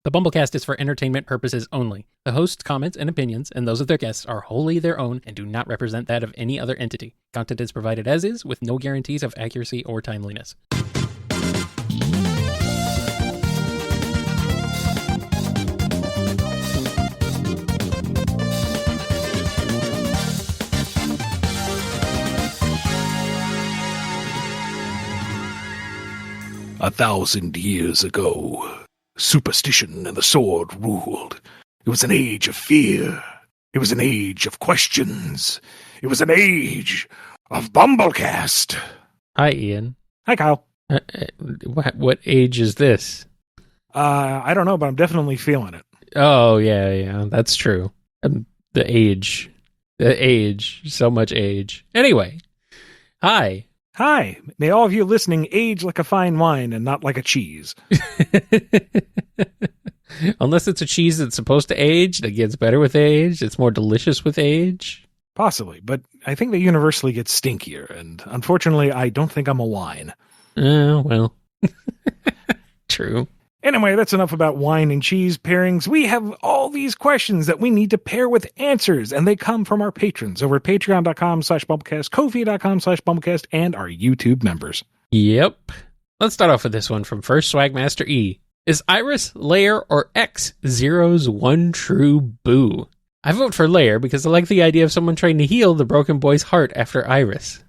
The BumbleKast is for entertainment purposes only. The host's comments and opinions, and those of their guests, are wholly their own and do not represent that of any other entity. Content is provided as is, with no guarantees of accuracy or timeliness. A 1,000 years ago, superstition and the sword ruled. It was an age of fear. It was an age of questions. It was an age of BumbleKast. Hi, Ian. Hi, Kyle. What age is this? I don't know, but I'm definitely feeling it. Oh, yeah, that's true. The age. So much age. Anyway, hi. Hi. May all of you listening age like a fine wine and not like a cheese. Unless it's a cheese that's supposed to age, that gets better with age, it's more delicious with age. Possibly, but I think they universally get stinkier, and unfortunately, I don't think I'm a wine. Well. True. Anyway, that's enough about wine and cheese pairings. We have all these questions that we need to pair with answers, and they come from our patrons over at patreon.com/BumbleKast, Ko-fi.com/BumbleKast, and our YouTube members. Yep. Let's start off with this one from First Swagmaster E. Is Iris, Layer, or X Zero's one true boo? I vote for Layer because I like the idea of someone trying to heal the broken boy's heart after Iris.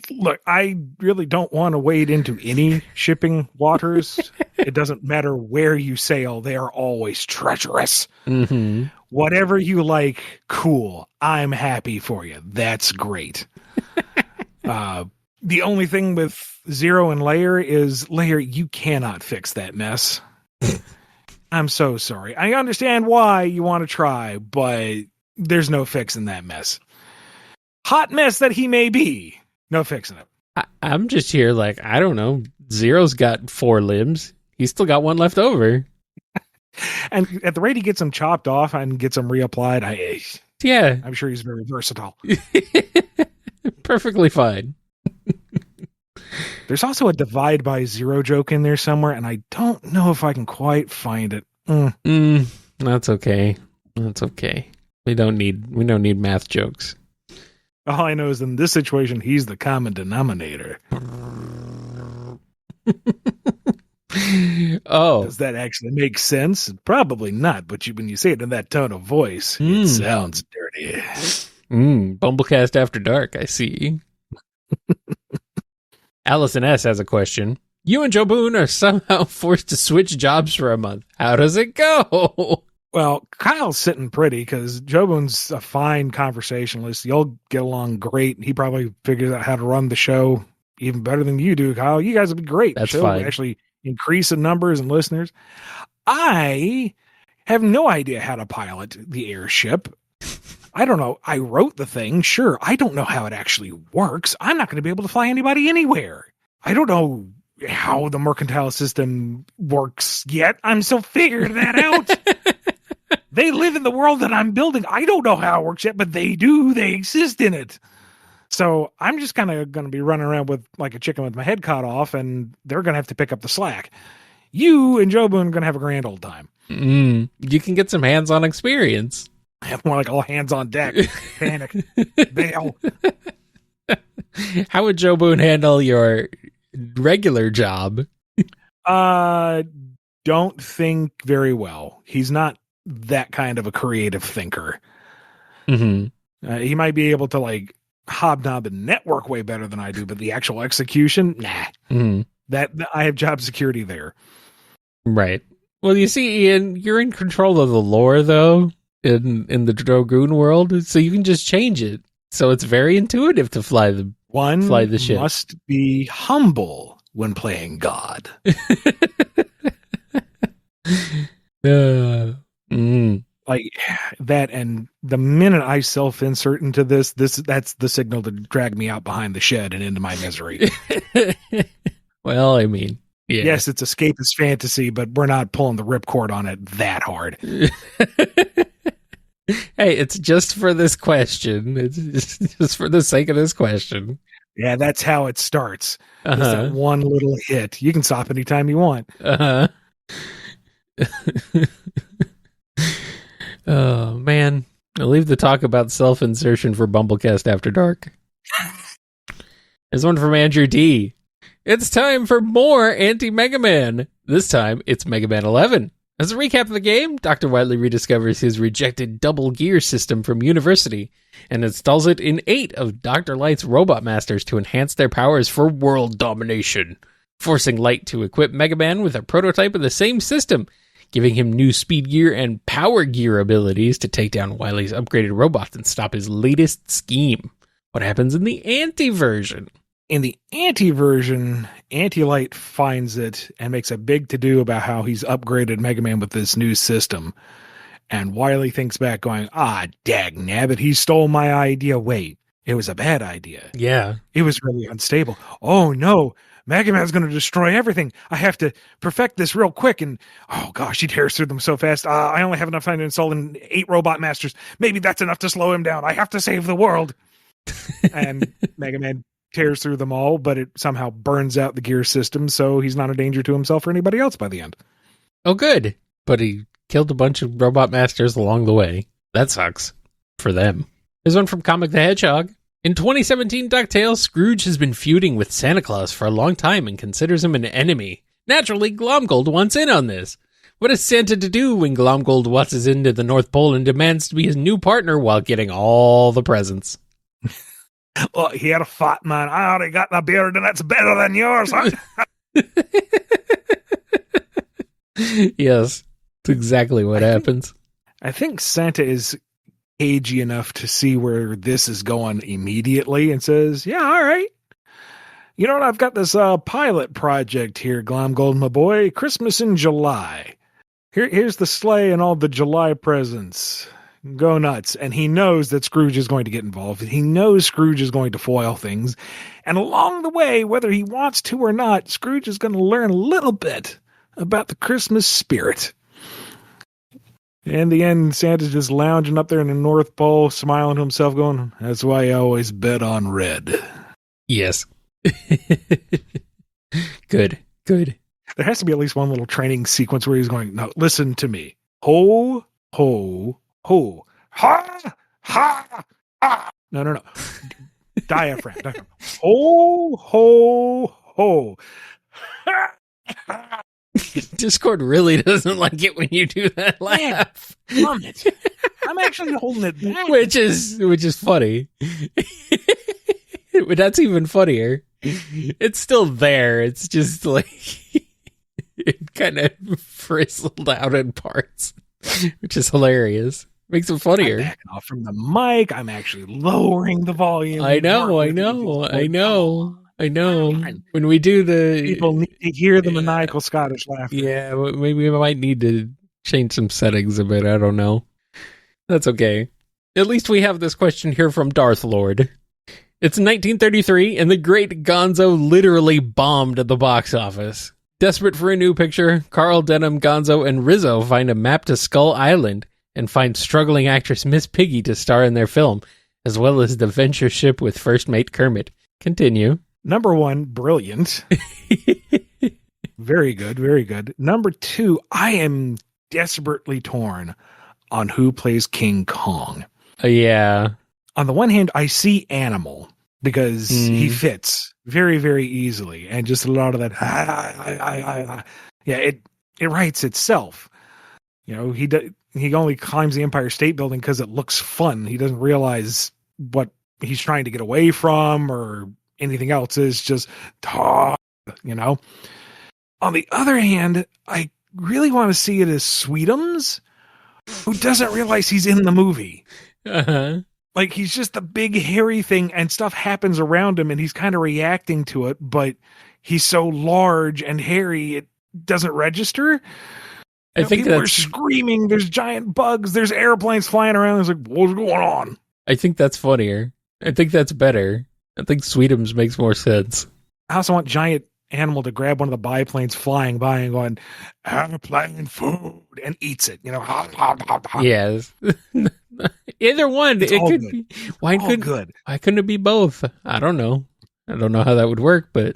Look, I really don't want to wade into any shipping waters. It doesn't matter where you sail, they are always treacherous. Mm-hmm. Whatever you like, cool. I'm happy for you. That's great. The only thing with Zero and Layer is, Layer, you cannot fix that mess. I'm so sorry. I understand why you want to try, but there's no fixing that mess. Hot mess that he may be. No fixing it. I'm just here like, I don't know. Zero's got 4 limbs. He's still got one left over. And at the rate he gets them chopped off and gets them reapplied, I'm sure he's very versatile. Perfectly fine. There's also a divide by Zero joke in there somewhere, and I don't know if I can quite find it. That's okay. That's okay. We don't need math jokes. All I know is in this situation, he's the common denominator. Oh. Does that actually make sense? Probably not, but when you say it in that tone of voice, it sounds dirty. BumbleKast After Dark, I see. Allison S. has a question. You and Joe Boone are somehow forced to switch jobs for a month. How does it go? Well, Kyle's sitting pretty because Joe Boone's a fine conversationalist. You'll get along great. He probably figures out how to run the show even better than you do, Kyle. You guys will be great. That's the show fine. will actually increase in numbers and listeners. I have no idea how to pilot the airship. I don't know. I wrote the thing. Sure. I don't know how it actually works. I'm not going to be able to fly anybody anywhere. I don't know how the mercantile system works yet. I'm still figuring that out. They live in the world that I'm building. I don't know how it works yet, but they do. They exist in it. So I'm just kind of going to be running around with like a chicken with my head cut off, and they're going to have to pick up the slack. You and Joe Boone are going to have a grand old time. You can get some hands-on experience. More like all hands on deck. Panic. Bail. How would Joe Boone handle your regular job? Don't think very well. He's not that kind of a creative thinker. Mm-hmm. He might be able to like hobnob and network way better than I do, but the actual execution, nah. Mm-hmm. That I have job security there. Right. Well, you see, Ian, you're in control of the lore, though, in the Drogoon world, so you can just change it. So it's very intuitive to fly the ship. Must be humble when playing God. Like that, and the minute I self-insert into this, that's the signal to drag me out behind the shed and into my misery. Well, I mean, yeah. Yes, it's escapist fantasy, but we're not pulling the ripcord on it that hard. Hey, it's just for this question. It's just for the sake of this question. Yeah, that's how it starts. Just that one little hit. You can stop anytime you want. Oh, man. I'll leave the talk about self-insertion for BumbleKast After Dark. There's one from Andrew D. It's time for more Anti-Mega Man. This time, it's Mega Man 11. As a recap of the game, Dr. Wily rediscovers his rejected double gear system from university and installs it in 8 of Dr. Light's robot masters to enhance their powers for world domination, forcing Light to equip Mega Man with a prototype of the same system, giving him new speed gear and power gear abilities to take down Wily's upgraded robots and stop his latest scheme. What happens in the anti-version? In the anti-version, Anti-Light finds it and makes a big to-do about how he's upgraded Mega Man with this new system. And Wily thinks back going, dagnabbit, he stole my idea. Wait, it was a bad idea. Yeah. It was really unstable. Oh no, Mega Man's going to destroy everything. I have to perfect this real quick. And oh gosh, he tears through them so fast. I only have enough time to install in 8 robot masters. Maybe that's enough to slow him down. I have to save the world. And Mega Man tears through them all, but it somehow burns out the gear system, so he's not a danger to himself or anybody else by the end. Oh, good. But he killed a bunch of robot masters along the way. That sucks. For them. There's one from Comic the Hedgehog. In 2017 DuckTales, Scrooge has been feuding with Santa Claus for a long time and considers him an enemy. Naturally, Glomgold wants in on this. What is Santa to do when Glomgold waltzes into the North Pole and demands to be his new partner while getting all the presents? Well, he had a fat man. I already got the beard, and that's better than yours, huh? Yes, that's exactly what happens. I think Santa is cagey enough to see where this is going immediately and says, yeah, all right. You know what? I've got this pilot project here, Glomgold, my boy. Christmas in July. Here's the sleigh and all the July presents. Go nuts. And he knows that Scrooge is going to get involved. He knows Scrooge is going to foil things. And along the way, whether he wants to or not, Scrooge is going to learn a little bit about the Christmas spirit. In the end, Santa's just lounging up there in the North Pole, smiling to himself, going, that's why I always bet on red. Yes. Good. There has to be at least one little training sequence where he's going, no, listen to me. Ho, ho, ho. Ha, ha, ha. No. Diaphragm. Ho, ho, ho. Discord really doesn't like it when you do that laugh. Damn it. I'm actually holding it back. Which is funny. That's even funnier. It's still there. It's just like it kind of frizzled out in parts, which is hilarious. Makes it funnier. I'm backing off from the mic. I'm actually lowering the volume. I know. When we do the... People need to hear the maniacal Scottish laughter. Yeah, maybe we might need to change some settings a bit. I don't know. That's okay. At least we have this question here from Darth Lord. It's 1933, and the great Gonzo literally bombed at the box office. Desperate for a new picture, Carl Denham, Gonzo, and Rizzo find a map to Skull Island and find struggling actress Miss Piggy to star in their film, as well as the venture ship with first mate Kermit. Continue. Number 1, brilliant. Very good. Number 2, I am desperately torn on who plays King Kong. Yeah. On the one hand, I see Animal because he fits very, very easily. And just a lot of that, yeah, it writes itself. You know, he only climbs the Empire State Building because it looks fun. He doesn't realize what he's trying to get away from or anything else. Is just talk, you know. On the other hand, I really want to see it as Sweetums, who doesn't realize he's in the movie. Uh-huh. Like, he's just the big hairy thing and stuff happens around him and he's kind of reacting to it, but he's so large and hairy, it doesn't register. I think people are screaming, there's giant bugs, there's airplanes flying around. It's like, what's going on? I think that's funnier. I think that's better. I think Sweetums makes more sense. I also want Giant Animal to grab one of the biplanes flying by and going, airplane food, and eats it. You know, yes. Either one. It's it could good. Be. Why couldn't good. Why couldn't it be both? I don't know. I don't know how that would work, but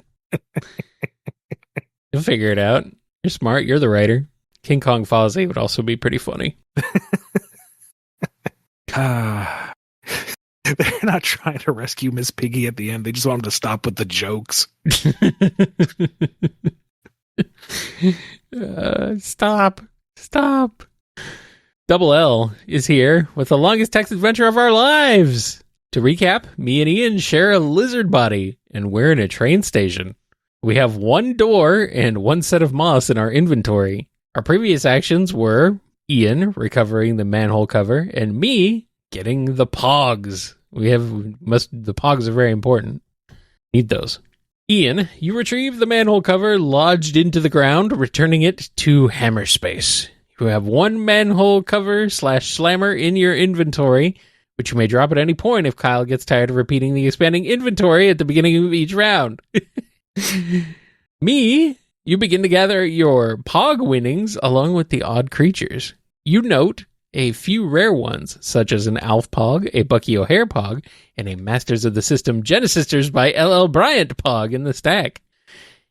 you'll figure it out. You're smart. You're the writer. King Kong Fozzie would also be pretty funny. They're not trying to rescue Miss Piggy at the end. They just want him to stop with the jokes. Stop. Double L is here with the longest text adventure of our lives. To recap, me and Ian share a lizard body, and we're in a train station. We have one door and one set of moss in our inventory. Our previous actions were Ian recovering the manhole cover, and me getting the pogs. The pogs are very important. Need those. Ian, you retrieve the manhole cover lodged into the ground, returning it to hammer space. You have one manhole cover / slammer in your inventory, which you may drop at any point if Kyle gets tired of repeating the expanding inventory at the beginning of each round. Me, you begin to gather your pog winnings along with the odd creatures. You note a few rare ones, such as an Alf Pog, a Bucky O'Hare Pog, and a Masters of the System Genesisters by L.L. Bryant Pog in the stack.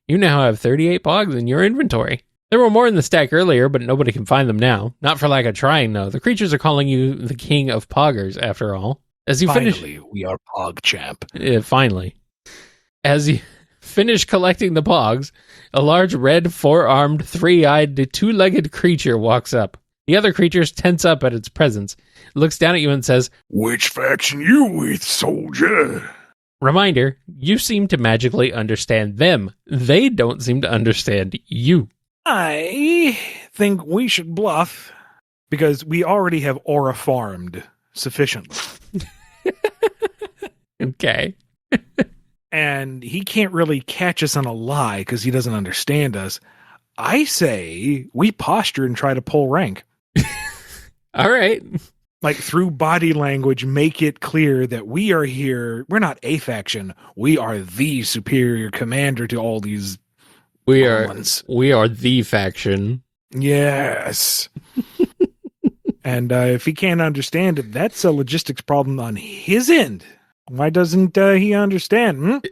You now have 38 Pogs in your inventory. There were more in the stack earlier, but nobody can find them now. Not for lack of trying, though. The creatures are calling you the king of Poggers, after all. As you Finally, we are Pog champ. Finally. As you finish collecting the Pogs, a large red, four-armed, three-eyed, two-legged creature walks up. The other creatures tense up at its presence. It looks down at you and says, "Which faction you with, soldier?" Reminder, you seem to magically understand them. They don't seem to understand you. I think we should bluff because we already have aura farmed sufficiently. Okay. And he can't really catch us on a lie because he doesn't understand us. I say we posture and try to pull rank. All right. Like through body language, make it clear that we are here. We're not a faction. We are the superior commander to all these. We are the faction. Yes. And if he can't understand it, that's a logistics problem on his end. Why doesn't he understand?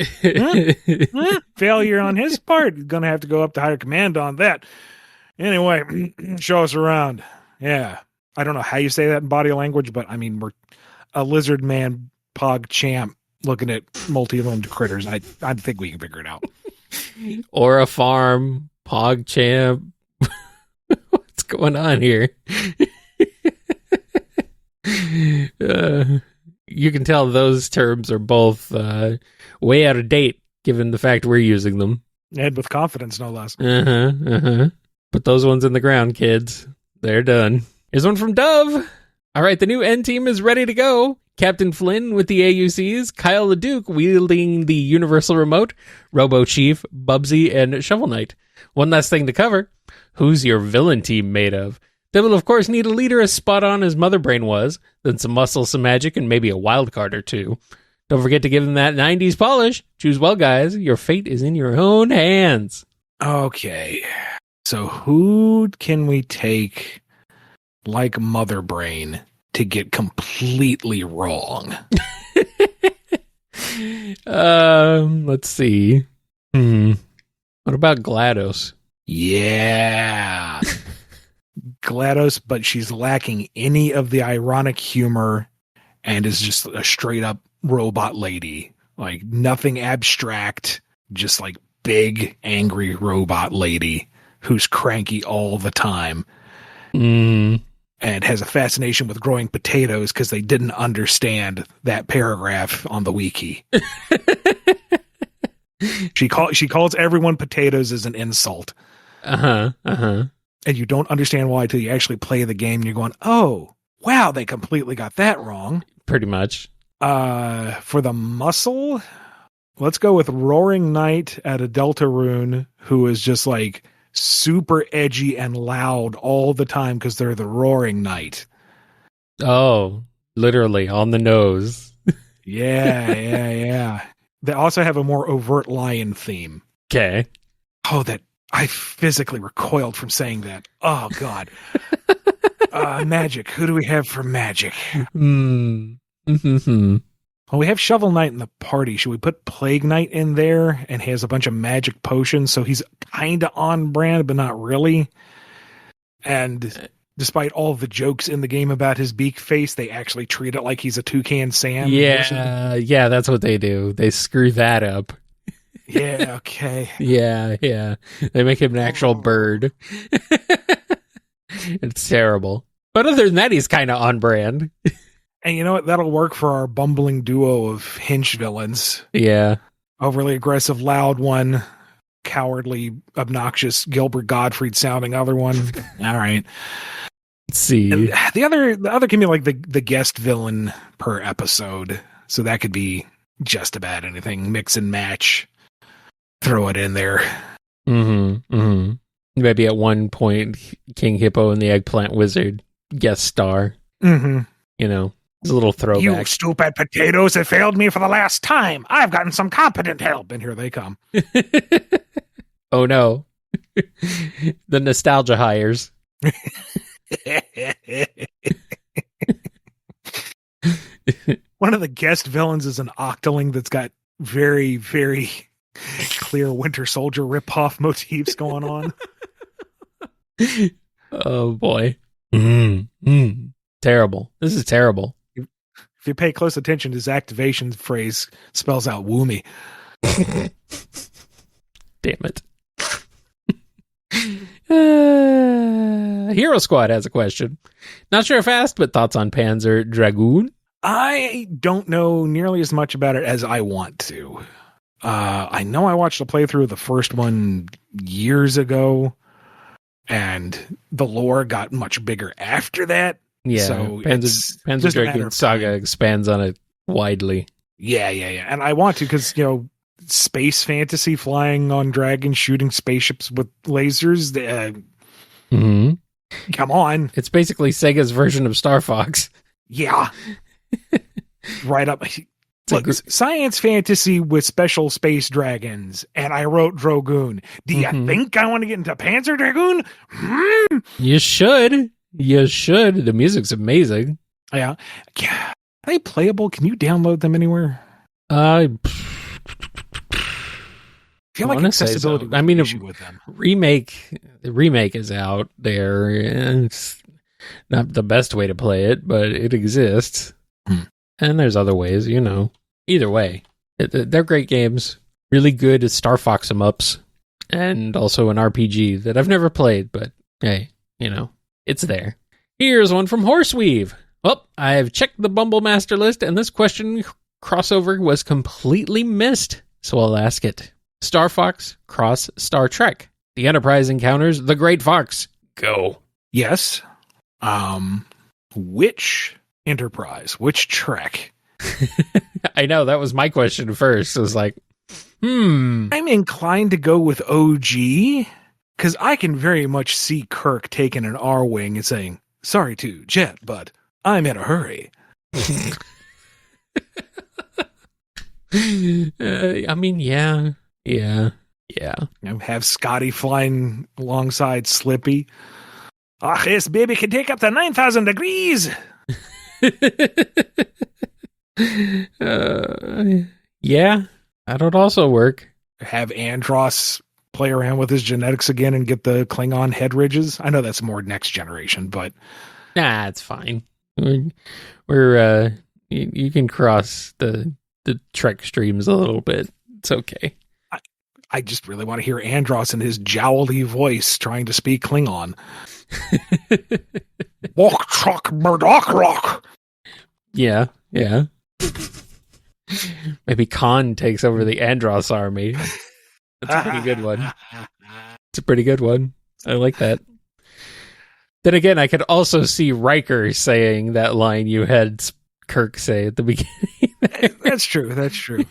Failure on his part. He's going to have to go up to higher command on that. Anyway, show us around. Yeah. I don't know how you say that in body language, but I mean, we're a lizard man pog champ looking at multi-limbed critters. I think we can figure it out. Or a farm pog champ. What's going on here? You can tell those terms are both way out of date, given the fact we're using them. And with confidence, no less. Put those ones in the ground, kids. They're done. Here's one from Dove. All right, the new N team is ready to go. Captain Flynn with the AUCs, Kyle the Duke wielding the Universal Remote, Robo Chief, Bubsy, and Shovel Knight. One last thing to cover. Who's your villain team made of? They will, of course, need a leader as spot on as Mother Brain was, then some muscle, some magic, and maybe a wild card or two. Don't forget to give them that 90s polish. Choose well, guys. Your fate is in your own hands. Okay. So who can we take like Mother Brain to get completely wrong? Let's see. What about GLaDOS? Yeah. GLaDOS, but she's lacking any of the ironic humor and is just a straight up robot lady. Like nothing abstract, just like big, angry robot lady who's cranky all the time. And has a fascination with growing potatoes because they didn't understand that paragraph on the wiki. She calls everyone potatoes as an insult. And you don't understand why until you actually play the game and you're going, oh, wow, they completely got that wrong. Pretty much. For the muscle, let's go with Roaring Knight at a Deltarune who is just like super edgy and loud all the time because they're the Roaring Knight. Oh, literally on the nose. Yeah. They also have a more overt lion theme. Okay. Oh, that I physically recoiled from saying that. Oh, God. Magic. Who do we have for magic? Well, we have Shovel Knight in the party. Should we put Plague Knight in there and he has a bunch of magic potions? So he's kind of on brand, but not really. And despite all the jokes in the game about his beak face, they actually treat it like he's a toucan Sam. Yeah, that's what they do. They screw that up. Yeah, okay. Yeah. They make him an actual bird. It's terrible. But other than that, he's kind of on brand. And you know what? That'll work for our bumbling duo of hench villains. Yeah. Overly aggressive, loud one. Cowardly, obnoxious, Gilbert Gottfried sounding other one. All right. Let's see. And the other can be like the guest villain per episode. So that could be just about anything. Mix and match. Throw it in there. Mm-hmm. Maybe at one point, King Hippo and the Eggplant Wizard guest star. Mm-hmm. You know, it's a little throwback. You stupid potatoes have failed me for the last time. I've gotten some competent help. And here they come. Oh, no. The nostalgia hires. One of the guest villains is an Octoling that's got very, very clear Winter Soldier ripoff motifs going on. Oh, boy. Terrible. This is terrible. If you pay close attention, his activation phrase spells out "woo me." Damn it. Hero Squad has a question. Not sure if asked, but thoughts on Panzer Dragoon? I don't know nearly as much about it as I want to. I know I watched a playthrough of the first one years ago, and the lore got much bigger after that. Yeah, so Panzer Dragoon Saga expands on it widely. Yeah. And I want to because, space fantasy, flying on dragons, shooting spaceships with lasers. Come on. It's basically Sega's version of Star Fox. Yeah. Right up. Look, science fantasy with special space dragons, and I wrote Dragoon. Do you think I want to get into Panzer Dragoon? You should. The music's amazing. Yeah. Are they playable? Can you download them anywhere? I feel like accessibility. So. I mean, with them. The remake is out there. It's not the best way to play it, but it exists. And there's other ways, Either way, they're great games. Really good Star Fox 'em ups, and also an RPG that I've never played, but hey, it's there. Here's one from Horseweave. Well, I've checked the Bumble Master list, and this question crossover was completely missed, so I'll ask it. Star Fox cross Star Trek. The Enterprise encounters the Great Fox. Go. Yes. Which Enterprise? Which Trek? I know, that was my question first. I was like, I'm inclined to go with OG, because I can very much see Kirk taking an R-wing and saying, "Sorry to Jet, but I'm in a hurry." I mean, yeah. Have Scotty flying alongside Slippy. This baby can take up to 9,000 degrees. Yeah, that would also work. Have Andros play around with his genetics again and get the Klingon head ridges. I know that's more next generation, but nah, it's fine. We're you can cross the Trek streams a little bit. It's okay. I just really want to hear Andros in his jowly voice trying to speak Klingon. Walk, truck, Murdoch, rock. Yeah. Maybe Khan takes over the Andros army. That's a pretty good one. It's a pretty good one. I like that. Then again, I could also see Riker saying that line you had Kirk say at the beginning. That's true.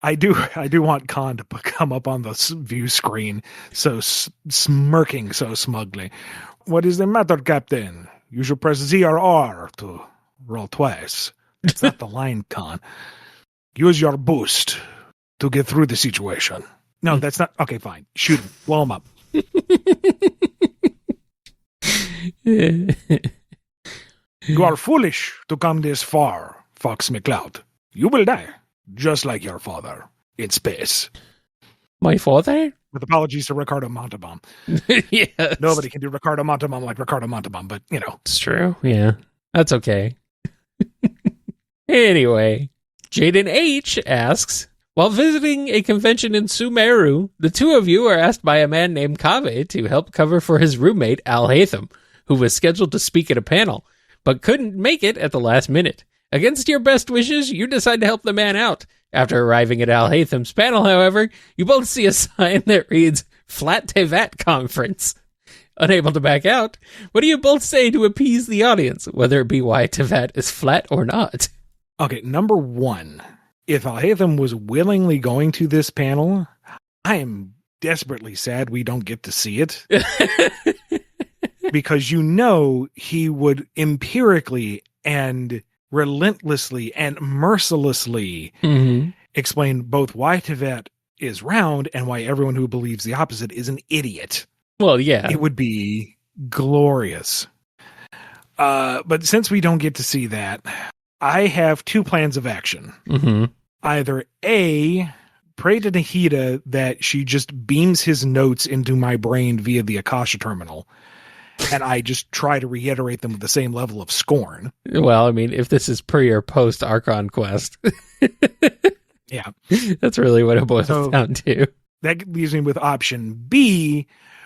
I do want Khan to come up on the view screen, so smirking so smugly. What is the matter, Captain? You should press Z or R to roll twice. It's not the line, Khan. Use your boost to get through the situation. No, that's not. Okay, fine. Shoot him. Blow him up. You are foolish to come this far, Fox McCloud. You will die, just like your father, in space. My father? With apologies to Ricardo Montalban. Yes. Nobody can do Ricardo Montalban like Ricardo Montalban, but, you know. It's true. Yeah. That's okay. Anyway, Jaden H. asks, while visiting a convention in Sumeru, the two of you are asked by a man named Kaveh to help cover for his roommate, Al Hatham, who was scheduled to speak at a panel, but couldn't make it at the last minute. Against your best wishes, you decide to help the man out. After arriving at Al Hatham's panel, however, you both see a sign that reads, Flat Tevat Conference. Unable to back out, what do you both say to appease the audience, whether it be why Tevat is flat or not? Okay, number one, if Al Hatham was willingly going to this panel, I am desperately sad we don't get to see it. Because you know he would empirically and relentlessly and mercilessly explain both why Tevat is round and why everyone who believes the opposite is an idiot. Well, yeah. It would be glorious. But since we don't get to see that, I have two plans of action. Either A, pray to Nahida that she just beams his notes into my brain via the Akasha terminal, and I just try to reiterate them with the same level of scorn. Well, I mean, if this is pre or post Archon Quest. Yeah. That's really what it boils down to. That leaves me with option B,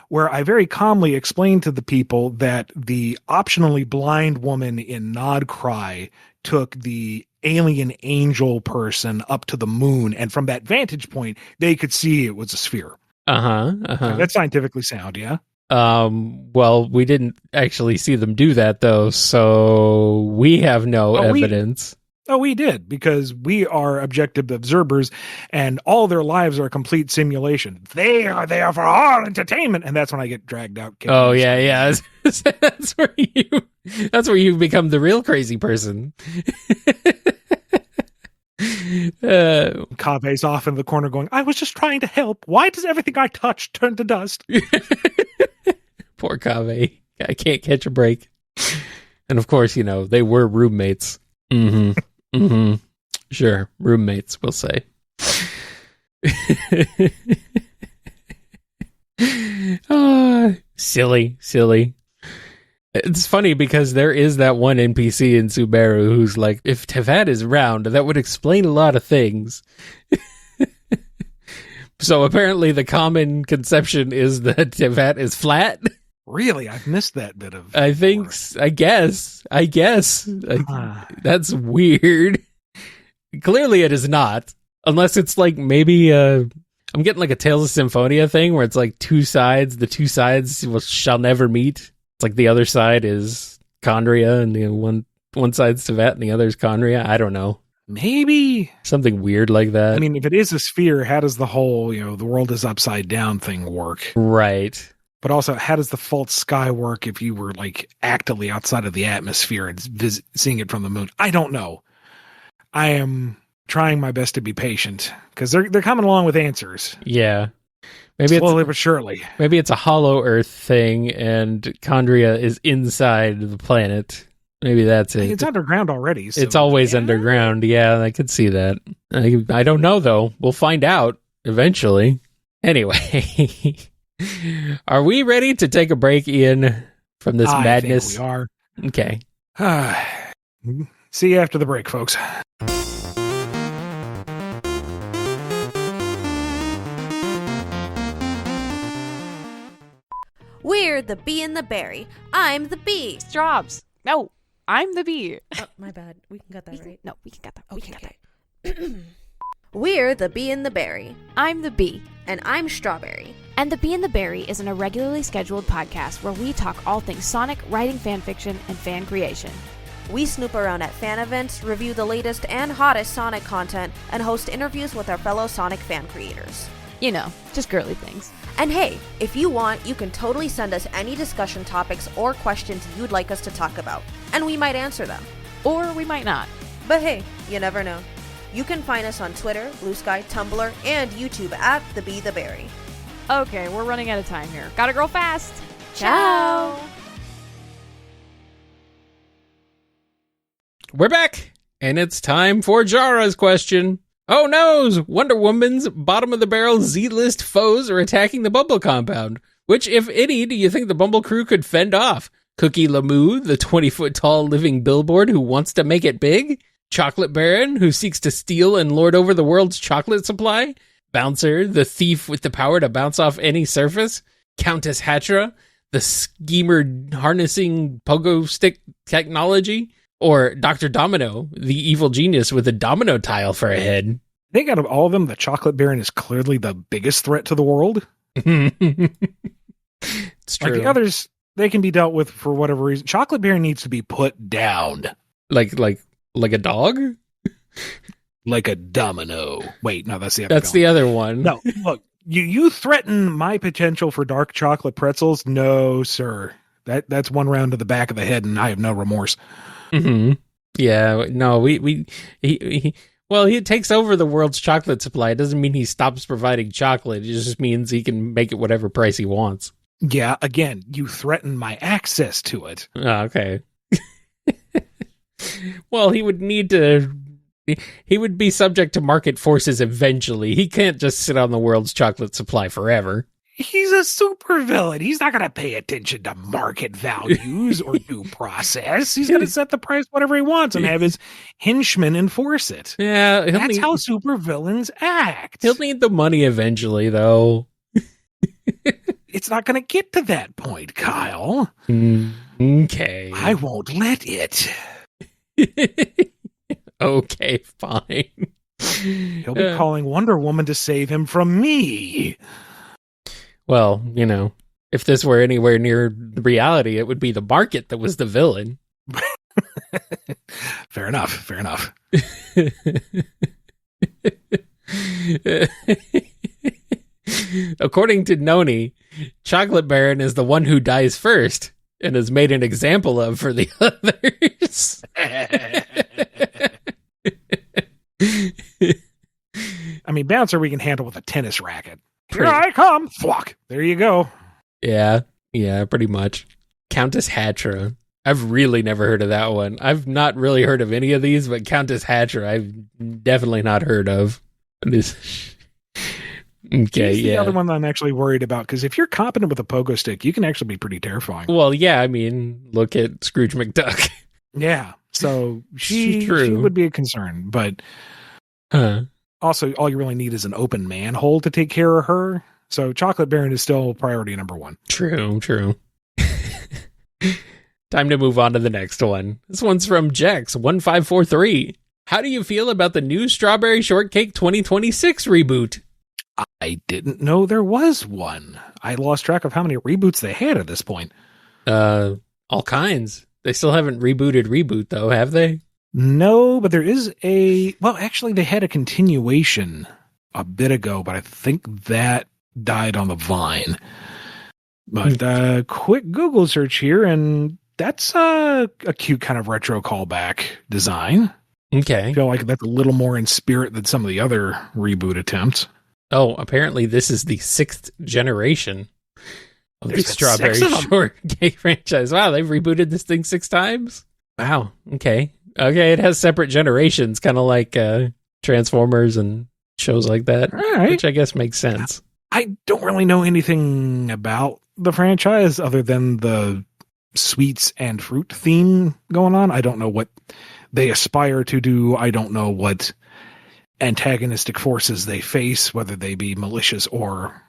where I very calmly explain to the people that the optionally blind woman in Nod Cry took the alien angel person up to the moon, and from that vantage point, they could see it was a sphere. That's scientifically sound, yeah? Well, we didn't actually see them do that, though, so we have no evidence. We did, because we are objective observers, and all their lives are a complete simulation. They are there for our entertainment, and that's when I get dragged out. Oh, yeah. That's where you become the real crazy person. Kaveh's off in the corner going, I was just trying to help. Why does everything I touch turn to dust? Poor Kaveh. I can't catch a break. And of course, you know, they were roommates. Sure, roommates, we'll say. Silly. It's funny because there is that one NPC in Subaru who's like, if Tevat is round, that would explain a lot of things. So apparently the common conception is that Tevat is flat. Really? I've missed that bit of... I guess. That's weird. Clearly it is not. Unless it's like maybe... I'm getting like a Tales of Symphonia thing where it's like two sides. The two sides shall never meet. It's like the other side is Chondria and the one side's Tevat and the other is Chondria. I don't know. Maybe. Something weird like that. I mean, if it is a sphere, how does the whole, the world is upside down thing work? Right. But also, how does the false sky work if you were like actively outside of the atmosphere and seeing it from the moon? I don't know. I am trying my best to be patient because they're coming along with answers. Yeah. Maybe slowly but surely. Maybe it's a hollow Earth thing and Chondria is inside the planet. Maybe that's it. It's underground already. So it's always underground. Yeah, I could see that. I don't know, though. We'll find out eventually. Anyway, are we ready to take a break, Ian, from this madness? I think we are. Okay. See you after the break, folks. We're the bee and the berry. I'm the bee. Strawbz. No, I'm the bee. Oh, my bad. We can get that right. No, we can get that. We can get that. We're the bee and the berry. I'm the bee. And I'm Strawberry. And The Bee and the Berry is an irregularly scheduled podcast where we talk all things Sonic, writing fan fiction, and fan creation. We snoop around at fan events, review the latest and hottest Sonic content, and host interviews with our fellow Sonic fan creators. You know, just girly things. And hey, if you want, you can totally send us any discussion topics or questions you'd like us to talk about, and we might answer them. Or we might not. But hey, you never know. You can find us on Twitter, Blue Sky, Tumblr, and YouTube at The Bee the Berry. Okay, we're running out of time here. Gotta grow fast. Ciao! We're back, and it's time for Jara's question. Oh no! Wonder Woman's bottom-of-the-barrel Z-list foes are attacking the Bumble compound. Which, if any, do you think the Bumble crew could fend off? Cookie Lamoo, the 20-foot-tall living billboard who wants to make it big? Chocolate Baron, who seeks to steal and lord over the world's chocolate supply? Bouncer, the thief with the power to bounce off any surface? Countess Hatra, the schemer harnessing pogo stick technology? Or Dr. Domino, the evil genius with a domino tile for a head? I think out of all of them, the Chocolate Baron is clearly the biggest threat to the world. It's true. Like the others, they can be dealt with for whatever reason. Chocolate Baron needs to be put down. Like a dog? Like a domino. Wait, no, that's the other That's the other one. No, look, you threaten my potential for dark chocolate pretzels? No, sir. That's one round to the back of the head, and I have no remorse. Mm-hmm. Yeah, no, he takes over the world's chocolate supply. It doesn't mean he stops providing chocolate. It just means he can make it whatever price he wants. Yeah, again, you threaten my access to it. Oh, okay. Well, he would need to... He would be subject to market forces eventually. He can't just sit on the world's chocolate supply forever. He's a supervillain. He's not going to pay attention to market values or due process. He's going to set the price whatever he wants and have his henchmen enforce it. Yeah, that's how supervillains act. He'll need the money eventually, though. It's not going to get to that point, Kyle. Okay. I won't let it. Okay, fine. He'll be calling Wonder Woman to save him from me. Well, if this were anywhere near reality, it would be the market that was the villain. Fair enough. According to Noni, Chocolate Baron is the one who dies first and is made an example of for the others. I mean, Bouncer we can handle with a tennis racket. Here I come. Flock. There you go. Yeah, pretty much. Countess Hatra. I've really never heard of that one. I've not really heard of any of these, but Countess Hatra I've definitely not heard of. Okay, She's the other one that I'm actually worried about, because if you're competent with a pogo stick, you can actually be pretty terrifying. Well, yeah, I mean, look at Scrooge McDuck. Yeah, so she would be a concern, but also all you really need is an open manhole to take care of her. So Chocolate Baron is still priority number one. True. Time to move on to the next one. This one's from Jex1543. How do you feel about the new Strawberry Shortcake 2026 reboot? I didn't know there was one. I lost track of how many reboots they had at this point. All kinds. They still haven't rebooted Reboot, though, have they? No, but there is actually, they had a continuation a bit ago, but I think that died on the vine. But quick Google search here, and that's a cute kind of retro callback design. Okay. I feel like that's a little more in spirit than some of the other reboot attempts. Oh, apparently this is the 6th generation of the Strawberry Shortcake franchise. Wow, they've rebooted this thing 6 times? Wow, okay. Okay, it has separate generations, kind of like Transformers and shows like that, right. Which I guess makes sense. I don't really know anything about the franchise other than the sweets and fruit theme going on. I don't know what they aspire to do. I don't know what antagonistic forces they face, whether they be malicious or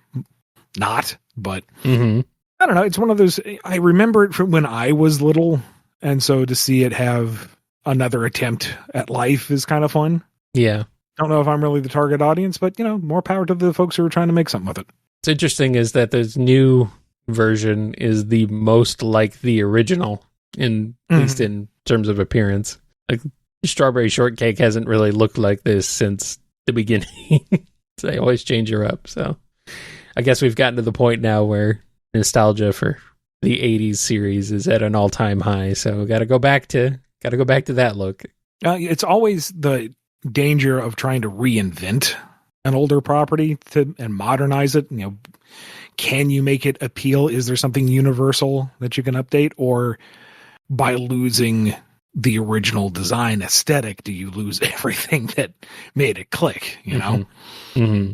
not. But I don't know. It's one of those, I remember it from when I was little, and so to see it have another attempt at life is kind of fun. Yeah. Don't know if I'm really the target audience, but more power to the folks who are trying to make something with it. What's interesting is that this new version is the most like the original, at least in terms of appearance. Like Strawberry Shortcake hasn't really looked like this since the beginning. So they always change her up. So I guess we've gotten to the point now where nostalgia for the 80s series is at an all-time high. So got to go back to that look. It's always the danger of trying to reinvent an older property and modernize it. Can you make it appeal? Is there something universal that you can update, or by losing the original design aesthetic do you lose everything that made it click, you know? Mm-hmm.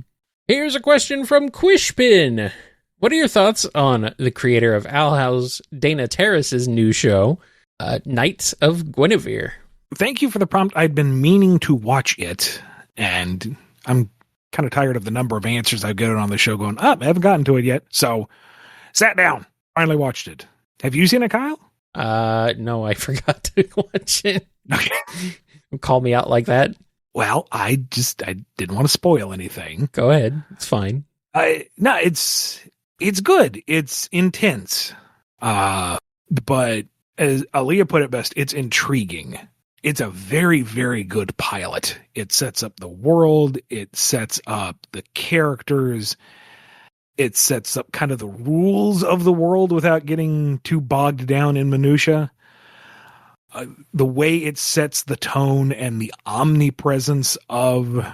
Here's a question from Quishpin. What are your thoughts on the creator of Owl House, Dana Terrace's new show, Knights of Guinevere? Thank you for the prompt. I'd been meaning to watch it, and I'm kind of tired of the number of answers I've gotten on the show going, I haven't gotten to it yet. So, sat down, finally watched it. Have you seen it, Kyle? No, I forgot to watch it. Okay. Call me out like that. Well, I didn't want to spoil anything. Go ahead. It's fine. No, it's good. It's intense. But as Aaliyah put it best, it's intriguing. It's a very, very good pilot. It sets up the world. It sets up the characters. It sets up kind of the rules of the world without getting too bogged down in minutia. The way it sets the tone and the omnipresence of,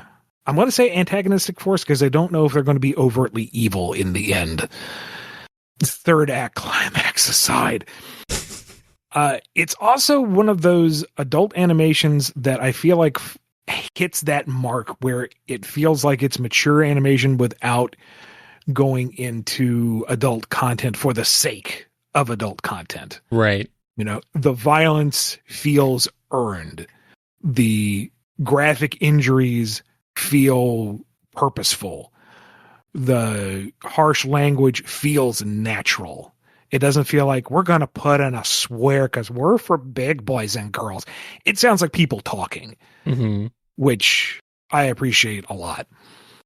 I'm going to say antagonistic force because I don't know if they're going to be overtly evil in the end. Third act climax aside. It's also one of those adult animations that I feel like hits that mark where it feels like it's mature animation without going into adult content for the sake of adult content. Right. You know, the violence feels earned. The graphic injuries feel purposeful. The harsh language feels natural. It doesn't feel like we're going to put in a swear because we're for big boys and girls. It sounds like people talking, which I appreciate a lot.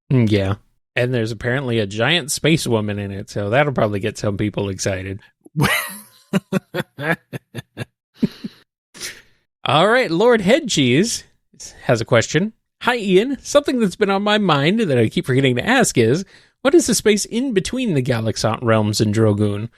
Yeah. And there's apparently a giant space woman in it, so that'll probably get some people excited. All right, Lord Headcheese has a question. Hi, Ian. Something that's been on my mind that I keep forgetting to ask is, what is the space in between the Galaxant realms and Drogoon?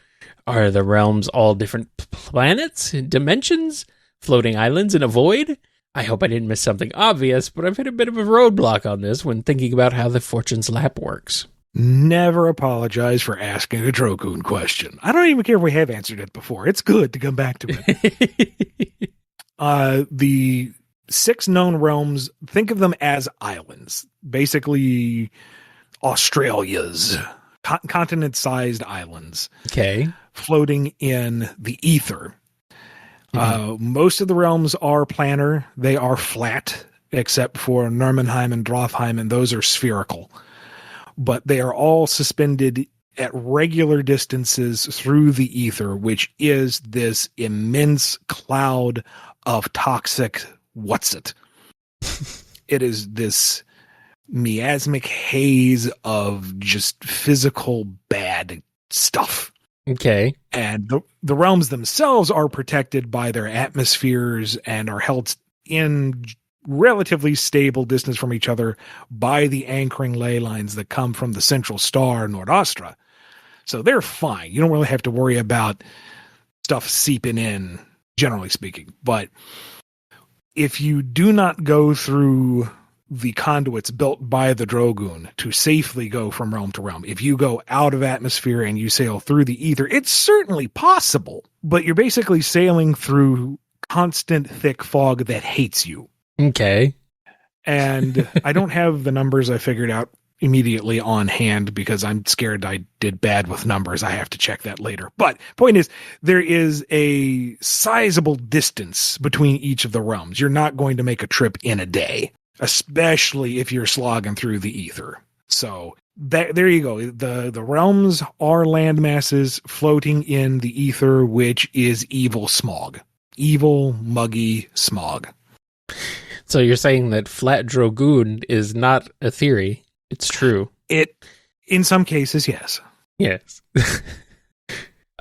Are the realms all different planets, dimensions, floating islands in a void? I hope I didn't miss something obvious, but I've hit a bit of a roadblock on this when thinking about how the Fortune's Lap works. Never apologize for asking a Drogoon question. I don't even care if we have answered it before. It's good to come back to it. The 6 known realms, think of them as islands. Basically, Australia's continent-sized islands. Okay. Floating in the ether. Most of the realms are planar. They are flat, except for Nurmenheim and Drofheim, and those are spherical. But they are all suspended at regular distances through the ether, which is this immense cloud of toxic what's-it. It is this miasmic haze of just physical bad stuff. Okay. And the realms themselves are protected by their atmospheres and are held in relatively stable distance from each other by the anchoring ley lines that come from the central star Nordastra. So they're fine. You don't really have to worry about stuff seeping in, generally speaking. But if you do not go through the conduits built by the Drogoon to safely go from realm to realm, if you go out of atmosphere and you sail through the ether, it's certainly possible, but you're basically sailing through constant thick fog that hates you. Okay. And I don't have the numbers I figured out immediately on hand because I'm scared I did bad with numbers. I have to check that later. But point is, there is a sizable distance between each of the realms. You're not going to make a trip in a day, especially if you're slogging through the ether. So there you go. The realms are land masses floating in the ether, which is evil smog. Evil, muggy smog. So you're saying that flat Drogoon is not a theory. It's true. In some cases, yes. Yes.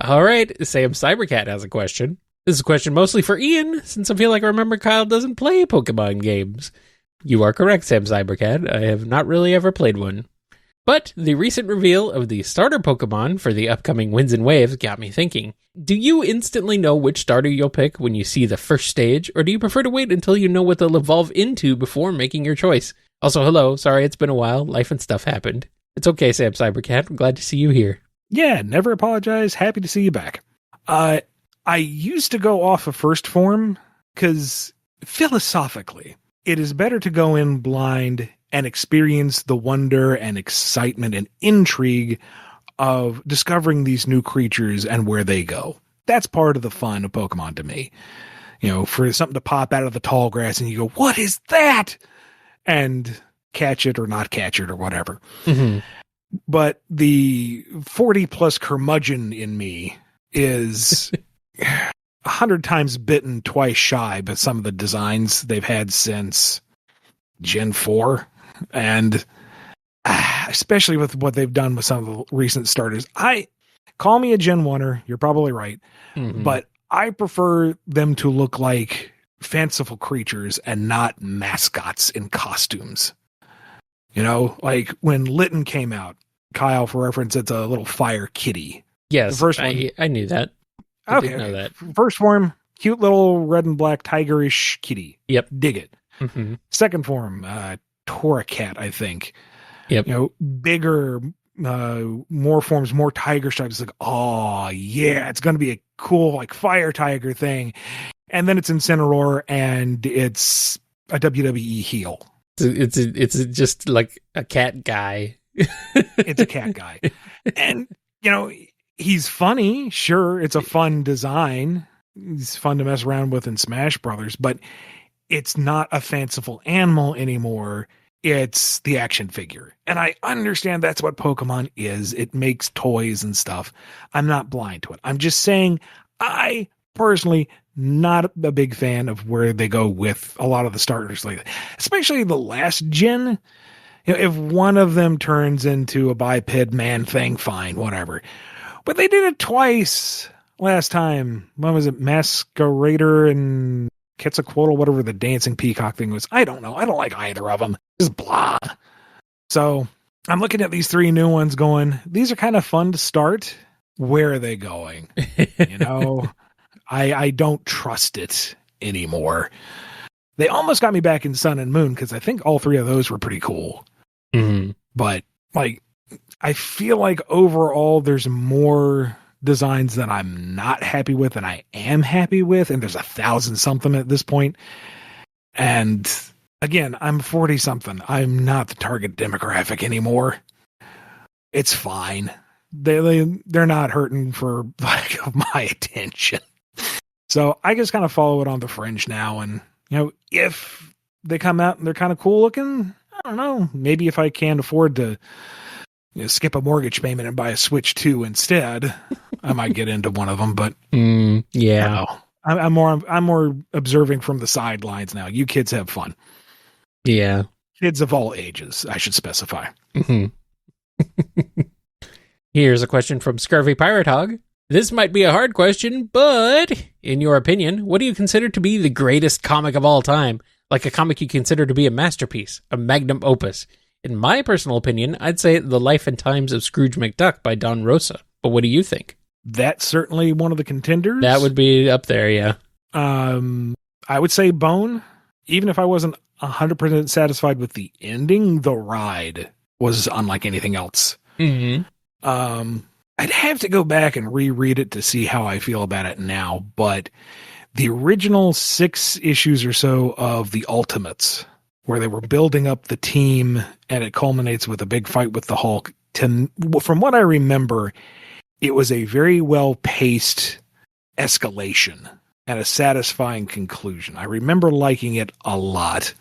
All right. Sam Cybercat has a question. This is a question mostly for Ian, since I feel like I remember Kyle doesn't play Pokemon games. You are correct, Sam Cybercat. I have not really ever played one. But the recent reveal of the starter Pokemon for the upcoming Winds and Waves got me thinking. Do you instantly know which starter you'll pick when you see the first stage, or do you prefer to wait until you know what they'll evolve into before making your choice? Also, hello. Sorry, it's been a while. Life and stuff happened. It's okay, Sam Cybercat. I'm glad to see you here. Yeah, never apologize. Happy to see you back. I used to go off of first form because philosophically, it is better to go in blind and experience the wonder and excitement and intrigue of discovering these new creatures and where they go. That's part of the fun of Pokemon to me. You know, for something to pop out of the tall grass and you go, what is that? And catch it or not catch it or whatever. Mm-hmm. But the 40 plus curmudgeon in me is 100 times bitten, twice shy by some of the designs they've had since Gen 4. And especially with what they've done with some of the recent starters. Call me a Gen 1er, you're probably right. Mm-hmm. But I prefer them to look like fanciful creatures and not mascots in costumes. You know, like when Litten came out, Kyle, for reference, it's a little fire kitty. Yes, the first one, I knew that. I did know that. First form, cute little red and black tigerish kitty. Yep. Dig it. Mm-hmm. Second form, Toracat, I think. Yep. You know, bigger, more forms, more tiger stripes. Like, oh yeah, it's going to be a cool like fire tiger thing. And then it's Incineroar, and it's a WWE heel. It's just like a cat guy. It's a cat guy, and you know he's funny. Sure, it's a fun design. He's fun to mess around with in Smash Brothers, but it's not a fanciful animal anymore. It's the action figure. And I understand that's what Pokemon is. It makes toys and stuff. I'm not blind to it. I'm just saying I personally not a big fan of where they go with a lot of the starters like that. Especially the last gen. You know, if one of them turns into a biped man thing, fine, whatever. But they did it twice last time. When was it? Masquerader and Quetzalcoatl, whatever the dancing peacock thing was. I don't know. I don't like either of them. Just blah. So I'm looking at these three new ones going, these are kind of fun to start. Where are they going? You know, I don't trust it anymore. They almost got me back in Sun and Moon because I think all three of those were pretty cool. Mm-hmm. But like, I feel like overall there's more designs that I'm not happy with than I am happy with, and there's 1,000 something at this point. And again, I'm 40 something. I'm not the target demographic anymore. It's fine. They're not hurting for lack of my attention. So I just kind of follow it on the fringe now, and you know, if they come out and they're kind of cool looking, I don't know, maybe if I can't afford to skip a mortgage payment and buy a Switch 2 instead, I might get into one of them. But yeah, I'm more observing from the sidelines now. You kids have fun. Yeah, kids of all ages, I should specify. Mm-hmm. Here's a question from Scurvy Pirate Hog. This might be a hard question, but in your opinion, what do you consider to be the greatest comic of all time? Like a comic you consider to be a masterpiece, a magnum opus. In my personal opinion, I'd say The Life and Times of Scrooge McDuck by Don Rosa. But what do you think? That's certainly one of the contenders. That would be up there, yeah. I would say Bone. Even if I wasn't 100% satisfied with the ending, the ride was unlike anything else. Mm-hmm. I'd have to go back and reread it to see how I feel about it now, but the original 6 issues or so of the Ultimates, where they were building up the team and it culminates with a big fight with the Hulk, from what I remember, it was a very well-paced escalation and a satisfying conclusion. I remember liking it a lot.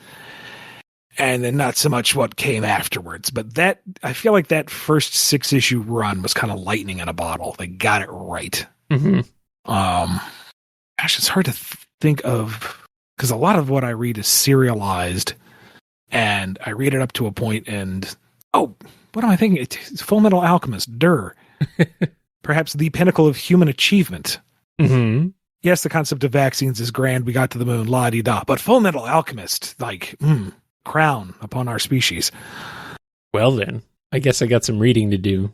And then not so much what came afterwards. But that, I feel like that first 6-issue run was kind of lightning in a bottle. They got it right. Mm-hmm. Gosh, it's hard to think of, because a lot of what I read is serialized, and I read it up to a point and, oh, what am I thinking? It's Full Metal Alchemist, perhaps the pinnacle of human achievement. Mm-hmm. Yes, the concept of vaccines is grand. We got to the moon, la-di-da. But Full Metal Alchemist, like, crown upon our species. Well then, I guess I got some reading to do.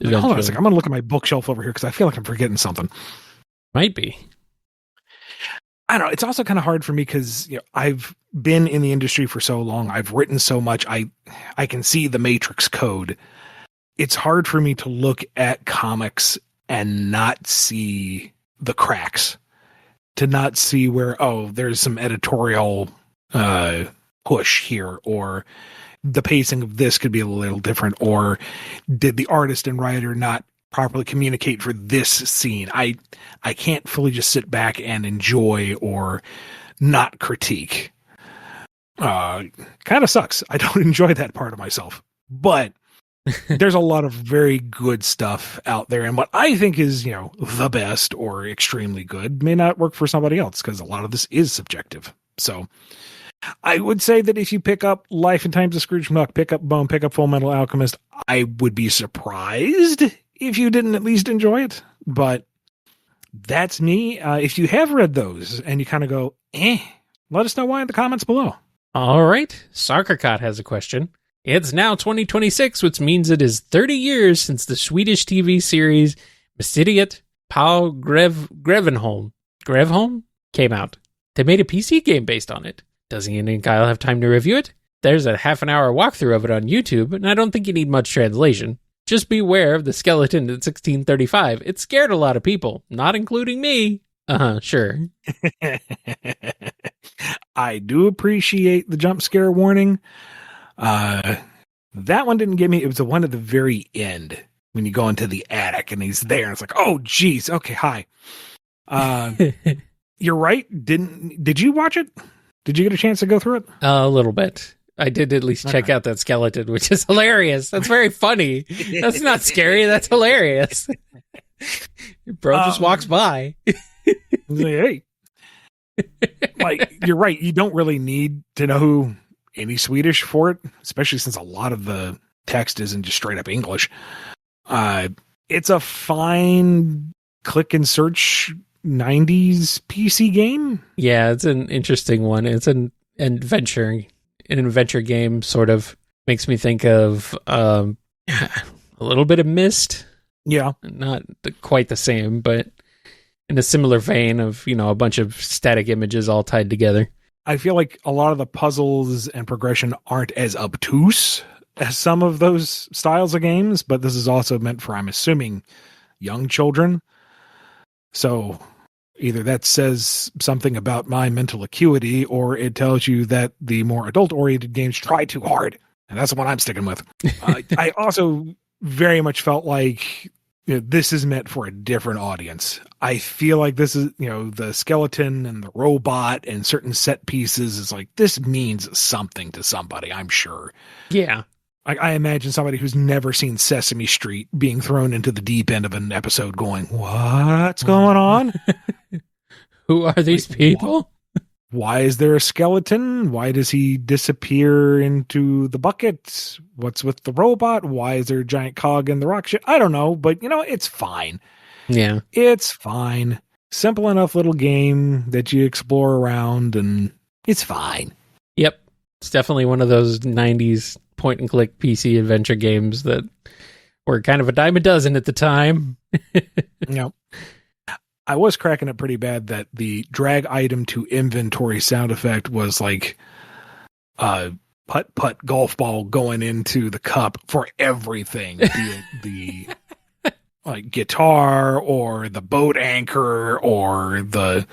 Hold on a second. I'm going to look at my bookshelf over here because I feel like I'm forgetting something. Might be. I don't know. It's also kind of hard for me because I've been in the industry for so long. I've written so much. I can see the matrix code. It's hard for me to look at comics and not see the cracks, to not see where, oh, there's some editorial push here, or the pacing of this could be a little different, or did the artist and writer not properly communicate for this scene? I can't fully just sit back and enjoy or not critique. Kind of sucks. I don't enjoy that part of myself, but there's a lot of very good stuff out there, and what I think is, the best or extremely good may not work for somebody else, because a lot of this is subjective. So I would say that if you pick up Life and Times of Scrooge McDuck, pick up Bone, pick up Full Metal Alchemist, I would be surprised if you didn't at least enjoy it. But that's me. If you have read those and you kind of go, let us know why in the comments below. All right. Soccercott has a question. It's now 2026, which means it is 30 years since the Swedish TV series Mysteriet Paul Grevenholm came out. They made a PC game based on it. Does Ian and Kyle have time to review it? There's a half-an-hour walkthrough of it on YouTube, and I don't think you need much translation. Just beware of the skeleton in 1635. It scared a lot of people, not including me. Sure. I do appreciate the jump scare warning. That one didn't get me. It was the one at the very end when you go into the attic and he's there. And it's like, oh, geez. Okay, hi. You're right. Did you watch it? Did you get a chance to go through it? A little bit. I did at least check out that skeleton, which is hilarious. That's very funny. That's not scary. That's hilarious. Bro just walks by. Hey. You're right. You don't really need to know any Swedish for it, especially since a lot of the text isn't just straight up English. It's a fine click and search 90s PC game. Yeah, it's an interesting one. It's an adventure game, sort of. Makes me think of a little bit of Myst. Yeah. Not quite the same, but in a similar vein of, a bunch of static images all tied together. I feel like a lot of the puzzles and progression aren't as obtuse as some of those styles of games, but this is also meant for, I'm assuming, young children. So either that says something about my mental acuity, or it tells you that the more adult-oriented games try too hard. And that's the one I'm sticking with. I also very much felt like this is meant for a different audience. I feel like this is, the skeleton and the robot and certain set pieces is like, this means something to somebody, I'm sure. Yeah. I imagine somebody who's never seen Sesame Street being thrown into the deep end of an episode going, what's going on? Who are these people? Why is there a skeleton? Why does he disappear into the bucket? What's with the robot? Why is there a giant cog in the rock ship? I don't know, but it's fine. Yeah. It's fine. Simple enough little game that you explore around, and it's fine. Yep. It's definitely one of those 90s point and click PC adventure games that were kind of a dime a dozen at the time. Yep. I was cracking up pretty bad that the drag item to inventory sound effect was like a putt golf ball going into the cup for everything. Be it the like guitar or the boat anchor or the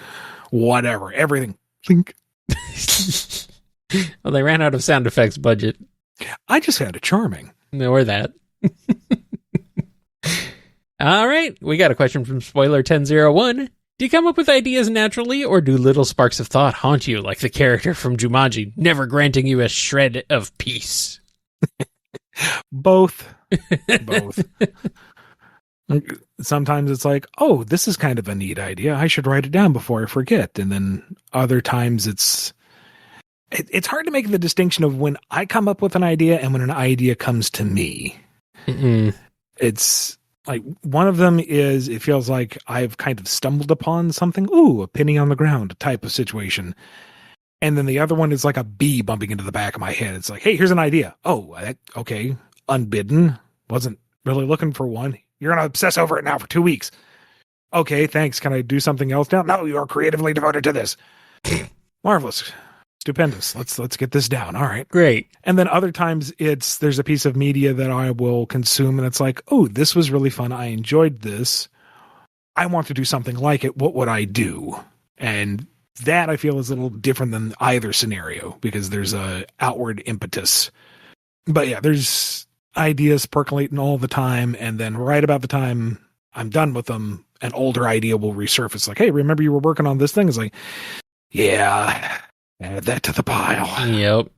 whatever, everything. Think. Well, they ran out of sound effects budget. I just had a charming. Or that. All right, we got a question from Spoiler 1001. Do you come up with ideas naturally, or do little sparks of thought haunt you like the character from Jumanji, never granting you a shred of peace? Both. Sometimes it's like, oh, this is kind of a neat idea. I should write it down before I forget. And then other times it's hard to make the distinction of when I come up with an idea and when an idea comes to me. Mm-mm. It's like one of them is, it feels like I've kind of stumbled upon something. Ooh, a penny on the ground type of situation. And then the other one is like a bee bumping into the back of my head. It's like, hey, here's an idea. Oh, okay. Unbidden. Wasn't really looking for one. You're going to obsess over it now for 2 weeks. Okay, thanks. Can I do something else now? No, you are creatively devoted to this. Marvelous. Stupendous. Let's get this down. All right. Great. And then other times there's a piece of media that I will consume and it's like, oh, this was really fun. I enjoyed this. I want to do something like it. What would I do? And that I feel is a little different than either scenario because there's a outward impetus. But yeah, there's ideas percolating all the time. And then right about the time I'm done with them, an older idea will resurface. Like, hey, remember you were working on this thing? It's like, yeah, add that to the pile. Yep.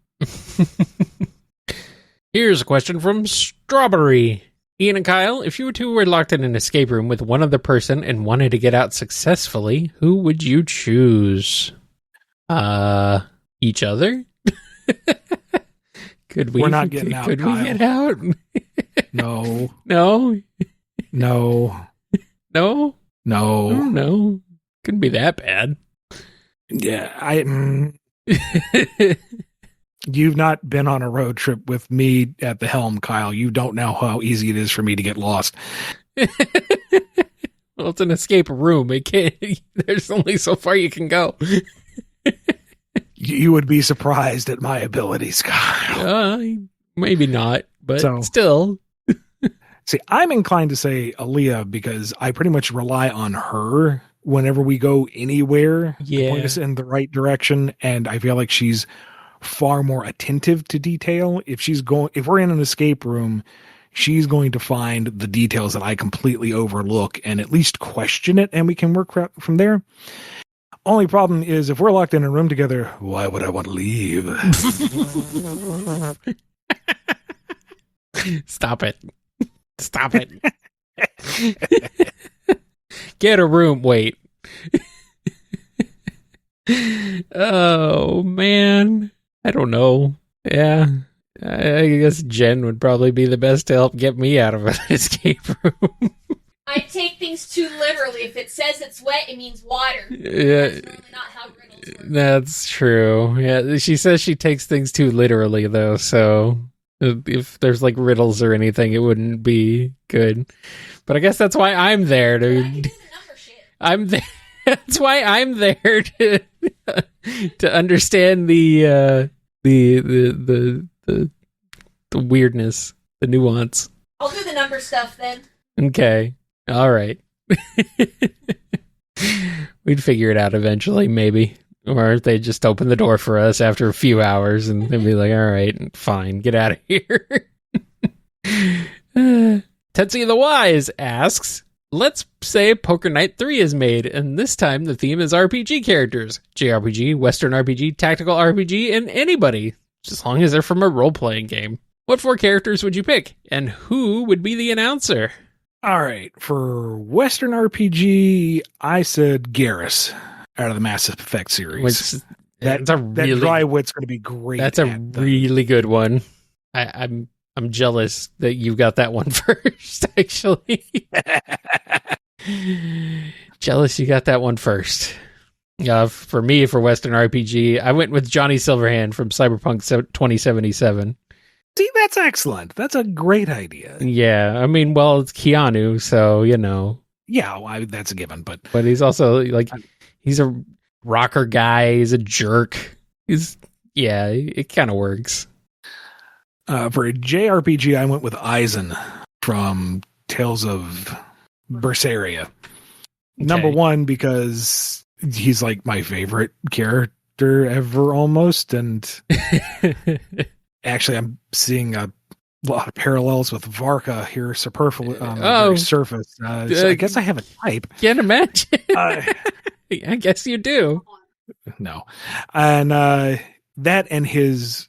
Here's a question from Strawbz. Ian and Kyle, if you two were locked in an escape room with one other person and wanted to get out successfully, who would you choose? Each other? We're not getting out, Could Kyle. we get out? No. No? No. No? No. Oh, no. Couldn't be that bad. Yeah, you've not been on a road trip with me at the helm, Kyle. You don't know how easy it is for me to get lost. Well, it's an escape room. It can't, there's only so far you can go. You would be surprised at my abilities, Kyle. Maybe not, but So- still. See, I'm inclined to say Aaliyah because I pretty much rely on her whenever we go anywhere to point us in the right direction, and I feel like she's far more attentive to detail. If we're in an escape room, she's going to find the details that I completely overlook and at least question it, and we can work from there. Only problem is if we're locked in a room together, why would I want to leave? Stop it. Stop it. Get a room. Wait. Oh, man. I don't know. Yeah. I guess Jen would probably be the best to help get me out of an escape room. I take things too literally. If it says it's wet, it means water. Yeah. That's really not how riddles work. That's true. Yeah, she says she takes things too literally, though, so if there's like riddles or anything, it wouldn't be good. But I guess that's why I'm there But I to. can do the number shit. I'm there. That's why I'm there to understand the weirdness, the nuance. I'll do the number stuff then. Okay. All right. We'd figure it out eventually, maybe. Or they just open the door for us after a few hours and they'd be like, all right, fine, get out of here. Tetsuya the Wise asks, let's say Poker Night 3 is made, and this time the theme is RPG characters. JRPG, Western RPG, Tactical RPG, and anybody, as long as they're from a role-playing game. What 4 characters would you pick, and who would be the announcer? All right. For Western RPG, I said Garrus out of the Mass Effect series. Which, that dry wit's going to be great. That's a really good one. I'm jealous that you got that one first, actually. Jealous you got that one first. For me, for Western RPG, I went with Johnny Silverhand from Cyberpunk 2077. See, that's excellent. That's a great idea. Yeah, I mean, well, it's Keanu, so, you know. Yeah, well, that's a given, but he's also, like, he's a rocker guy, he's a jerk. It kind of works. For a JRPG, I went with Eisen from Tales of Berseria. Okay. Number one, because he's like my favorite character ever almost. And actually, I'm seeing a lot of parallels with Varka here, superfluous on the very surface. So I guess I have a type. Can't imagine. I guess you do. No. And that and his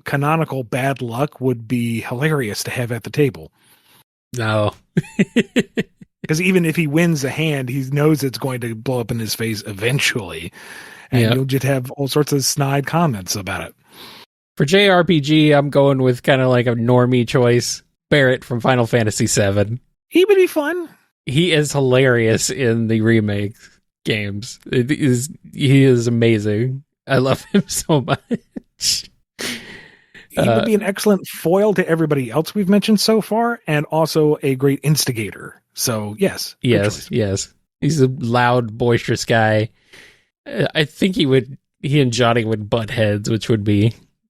canonical bad luck would be hilarious to have at the table. No. Because even if he wins a hand, he knows it's going to blow up in his face eventually. And you'll just have all sorts of snide comments about it. For JRPG, I'm going with kind of like a normie choice. Barrett from Final Fantasy VII. He would be fun. He is hilarious in the remake games. He is amazing. I love him so much. He would be an excellent foil to everybody else we've mentioned so far, and also a great instigator. So, yes. Yes. He's a loud, boisterous guy. I think he and Johnny would butt heads, which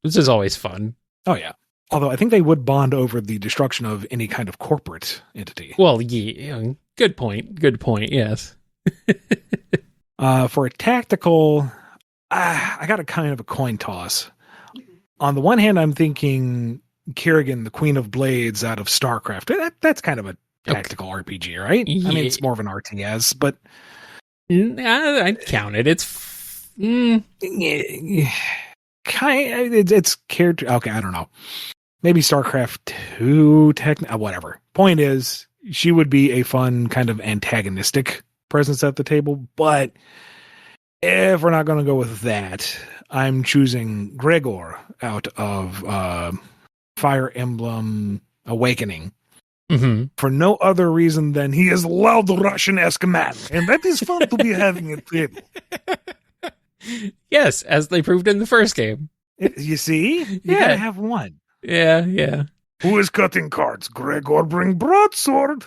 is always fun. Oh, yeah. Although I think they would bond over the destruction of any kind of corporate entity. Well, yeah, Good point. Good point. Yes. For a tactical, I got a kind of a coin toss. On the one hand, I'm thinking Kerrigan, the Queen of Blades out of StarCraft. That's kind of a tactical RPG, right? I mean, it's more of an RTS, but I'd count it. It's it's character. Okay, I don't know. Maybe StarCraft 2, whatever. Point is, she would be a fun kind of antagonistic presence at the table, but if we're not going to go with that, I'm choosing Gregor out of Fire Emblem Awakening. Mm-hmm. For no other reason than he is loud Russian-esque man, and that is fun to be having at table. Yes, as they proved in the first game. You see? You gotta have one. Yeah. Who is cutting cards? Gregor, bring broadsword.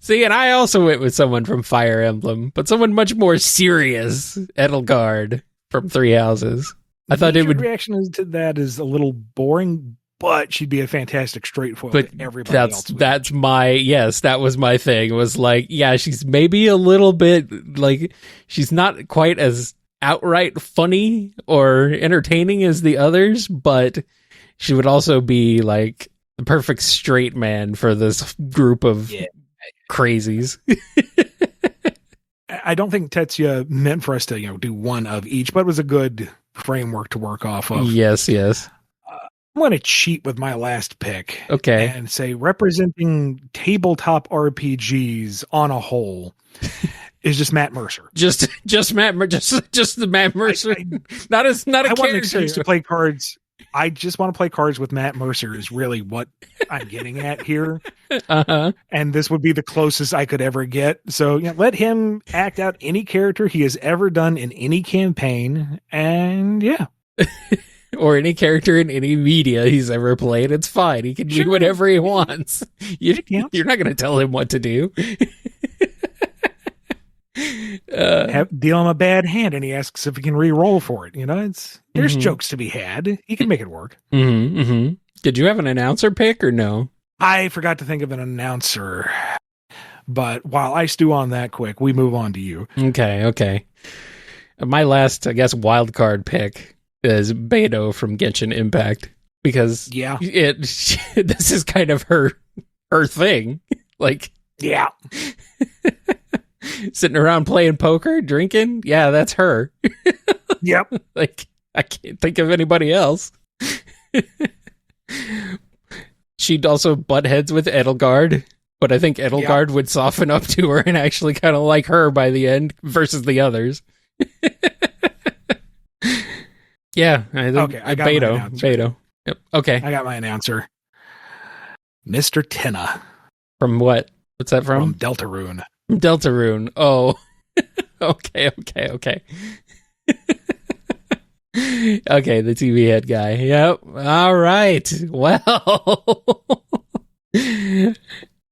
See, and I also went with someone from Fire Emblem, but someone much more serious, Edelgard from Three Houses. I thought it would. Reaction to that is a little boring, but she'd be a fantastic straight foil. But everybody else. That's that was my thing. It was like, yeah, she's maybe a little bit like she's not quite as outright funny or entertaining as the others, but she would also be like the perfect straight man for this group of crazies. I don't think Tetsuya meant for us to, do one of each, but it was a good framework to work off of. Yes. I'm going to cheat with my last pick. Okay. And say representing tabletop RPGs on a whole is just Matt Mercer. Just the Matt Mercer. Not a I want character to play cards. I just want to play cards with Matt Mercer is really what I'm getting at here. Uh-huh. And this would be the closest I could ever get. So let him act out any character he has ever done in any campaign. And or any character in any media he's ever played. It's fine. He can do whatever he wants. You're not going to tell him what to do. Deal him a bad hand, and he asks if he can re-roll for it. There's jokes to be had. He can make it work. Mm-hmm, mm-hmm. Did you have an announcer pick or no? I forgot to think of an announcer. But while I stew on that quick, we move on to you. Okay. My last, I guess, wild card pick is Beto from Genshin Impact, because this is kind of her thing. Like, yeah. Sitting around playing poker, drinking. Yeah, that's her. Yep. Like, I can't think of anybody else. She'd also butt heads with Edelgard, but I think Edelgard would soften up to her and actually kind of like her by the end versus the others. Yeah, I think I got Beto. Yep. Okay. I got my announcer. Mr. Tenna. From what? What's that from? From Deltarune. Deltarune. Oh. Okay. Okay, the TV head guy. Yep. All right. Well,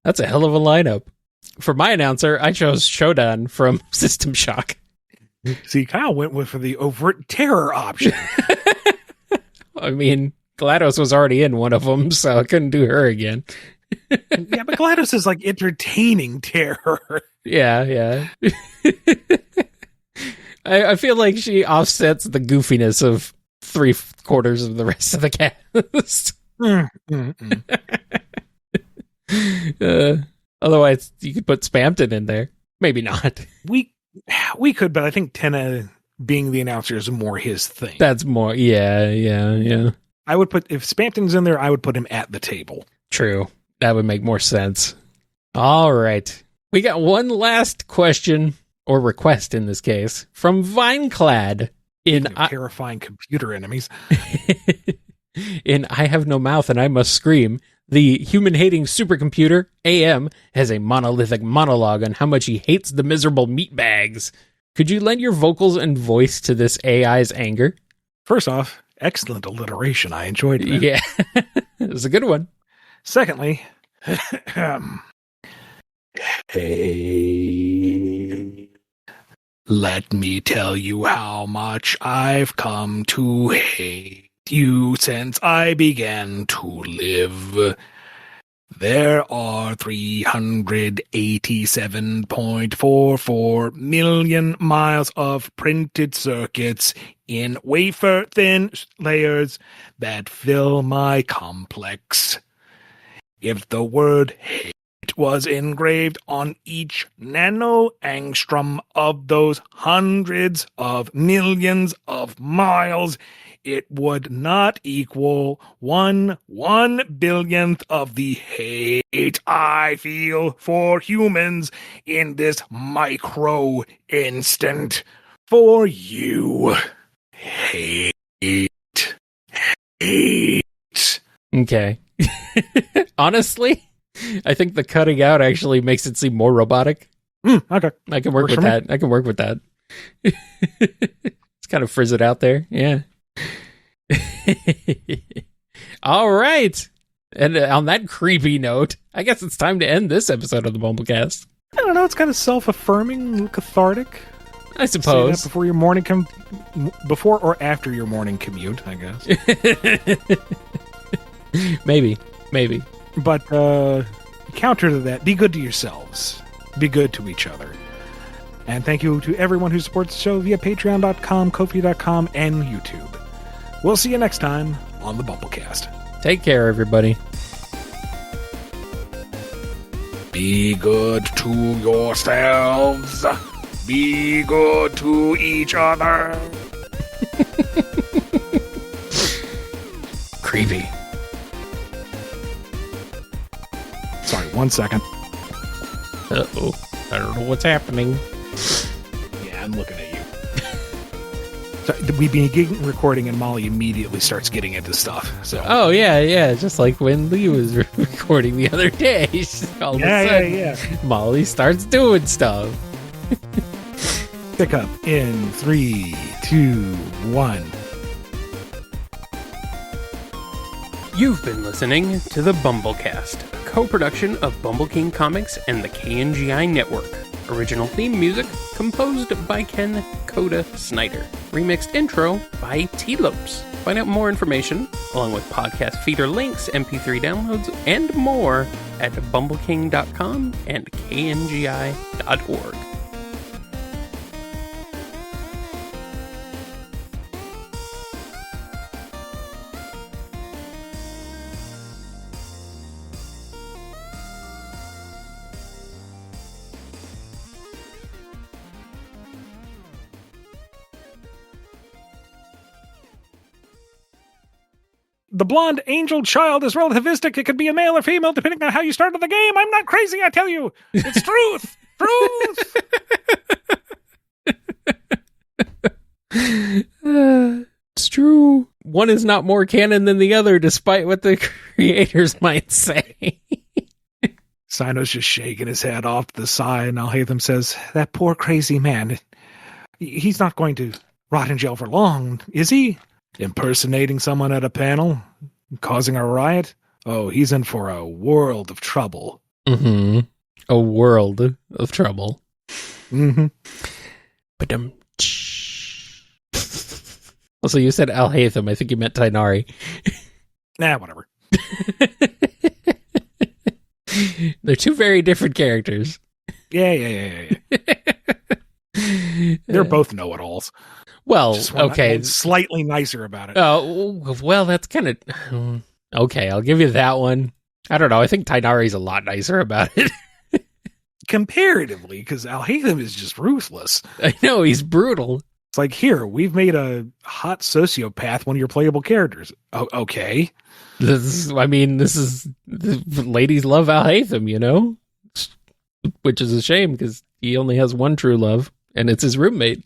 that's a hell of a lineup. For my announcer, I chose Shodan from System Shock. See, Kyle went for the overt terror option. I mean, GLaDOS was already in one of them, so I couldn't do her again. Yeah, but GLaDOS is like entertaining terror. Yeah. I feel like she offsets the goofiness of 3/4 of the rest of the cast. Otherwise, you could put Spampton in there. Maybe not. We could, but I think Tenna being the announcer is more his thing. That's more, yeah. I would put, if Spampton's in there, I would put him at the table. True. That would make more sense. All right. We got one last question, or request in this case, from Vineclad. Terrifying computer enemies. In I Have No Mouth and I Must Scream, the human-hating supercomputer, AM, has a monolithic monologue on how much he hates the miserable meatbags. Could you lend your vocals and voice to this AI's anger? First off, excellent alliteration. I enjoyed that. Yeah, it was a good one. Secondly, Hey, let me tell you how much I've come to hate you since I began to live. There are 387.44 million miles of printed circuits in wafer-thin layers that fill my complex. If the word hate was engraved on each nano-angstrom of those hundreds of millions of miles, it would not equal 1/1 billionth of the hate I feel for humans in this micro instant. For you. Hate. Hate. Okay. Honestly, I think the cutting out actually makes it seem more robotic. Okay. I can work with that. I can work with that. It's kind of frizz it out there. Yeah. All right. And on that creepy note, I guess it's time to end this episode of the BumbleKast. I don't know. It's kind of self-affirming, cathartic. I suppose. Say that before your morning before or after your morning commute, I guess. Maybe. But counter to that, be good to yourselves. Be good to each other. And thank you to everyone who supports the show via patreon.com, ko-fi.com, and YouTube. We'll see you next time on the BumbleKast. Take care, everybody. Be good to yourselves. Be good to each other. Creepy. Sorry, 1 second. Uh-oh. I don't know what's happening. Yeah, I'm looking at you. So we begin recording and Molly immediately starts getting into stuff. So. Oh, yeah. Just like when Lee was recording the other day. All of a sudden, Yeah. Molly starts doing stuff. Pick up in 3, 2, 1. You've been listening to the BumbleKast, a co-production of Bumble King Comics and the KNGI Network. Original theme music composed by Ken Coda Snyder. Remixed intro by T-Lopes. Find out more information, along with podcast feeder links, MP3 downloads, and more at bumbleking.com and kngi.org. The blonde angel child is relativistic. It could be a male or female depending on how you started the game. I'm not crazy, I tell you. It's truth. Truth. It's true. One is not more canon than the other, despite what the creators might say. Sino's just shaking his head off to the side, and Alhaitham says, that poor crazy man. He's not going to rot in jail for long, is he? Impersonating someone at a panel? Causing a riot? Oh, he's in for a world of trouble. Mm-hmm. A world of trouble. Mm-hmm. But also, you said Alhaitham. I think you meant Tainari. Nah, whatever. They're two very different characters. Yeah. They're both know-it-alls. Well, okay. One's slightly nicer about it. Oh, well, that's kind of... Okay, I'll give you that one. I don't know. I think Tainari's a lot nicer about it. Comparatively, because Alhaitham is just ruthless. I know, he's brutal. It's like, here, we've made a hot sociopath one of your playable characters. Oh, okay. Ladies love Alhaitham, you know? Which is a shame, because he only has one true love, and it's his roommate.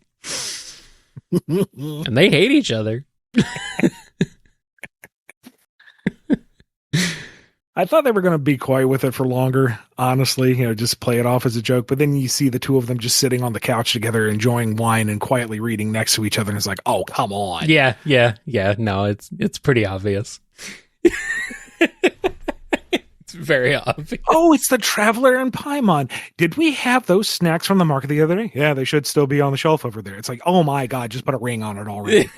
And they hate each other. I thought they were going to be quiet with it for longer, honestly, just play it off as a joke. But then you see the two of them just sitting on the couch together, enjoying wine and quietly reading next to each other. And it's like, oh, come on. Yeah. No, it's pretty obvious. It's very obvious. Oh, it's the Traveler and Paimon. Did we have those snacks from the market the other day? Yeah, they should still be on the shelf over there. It's like, oh my God, just put a ring on it already.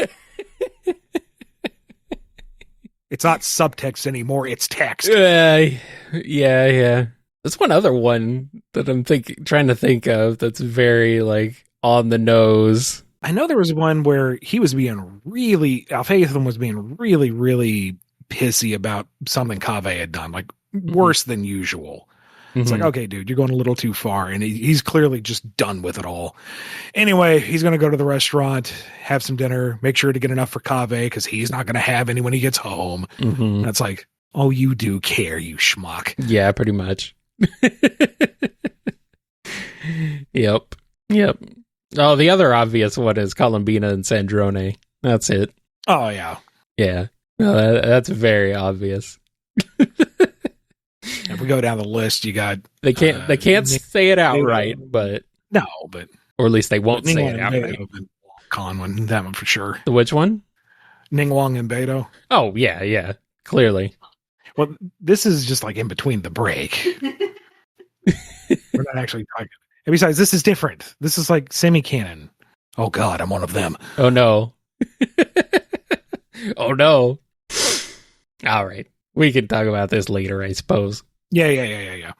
It's not subtext anymore. It's text. Yeah. There's one other one that I'm trying to think of that's very like on the nose. I know there was one where he was being really, Alphaethum was being really, really pissy about something Kaveh had done, like worse than usual. It's like, okay, dude, you're going a little too far. And he's clearly just done with it all. Anyway, he's going to go to the restaurant, have some dinner, make sure to get enough for Kaveh because he's not going to have any when he gets home. Mm-hmm. That's like, oh, you do care, you schmuck. Yeah, pretty much. Yep. Oh, the other obvious one is Columbina and Sandrone. That's it. Oh, yeah. Yeah. No, that's very obvious. If we go down the list, you got They can't say it outright, but or at least they won't say it outright. Con one, that one for sure. The which one? Ningguang and Beidou. Oh yeah, clearly. Well, this is just like in between the break. We're not actually talking. And besides, this is different. This is like semi-canon. Oh God, I'm one of them. Oh no. Oh no. All right. We can talk about this later, I suppose. Yeah.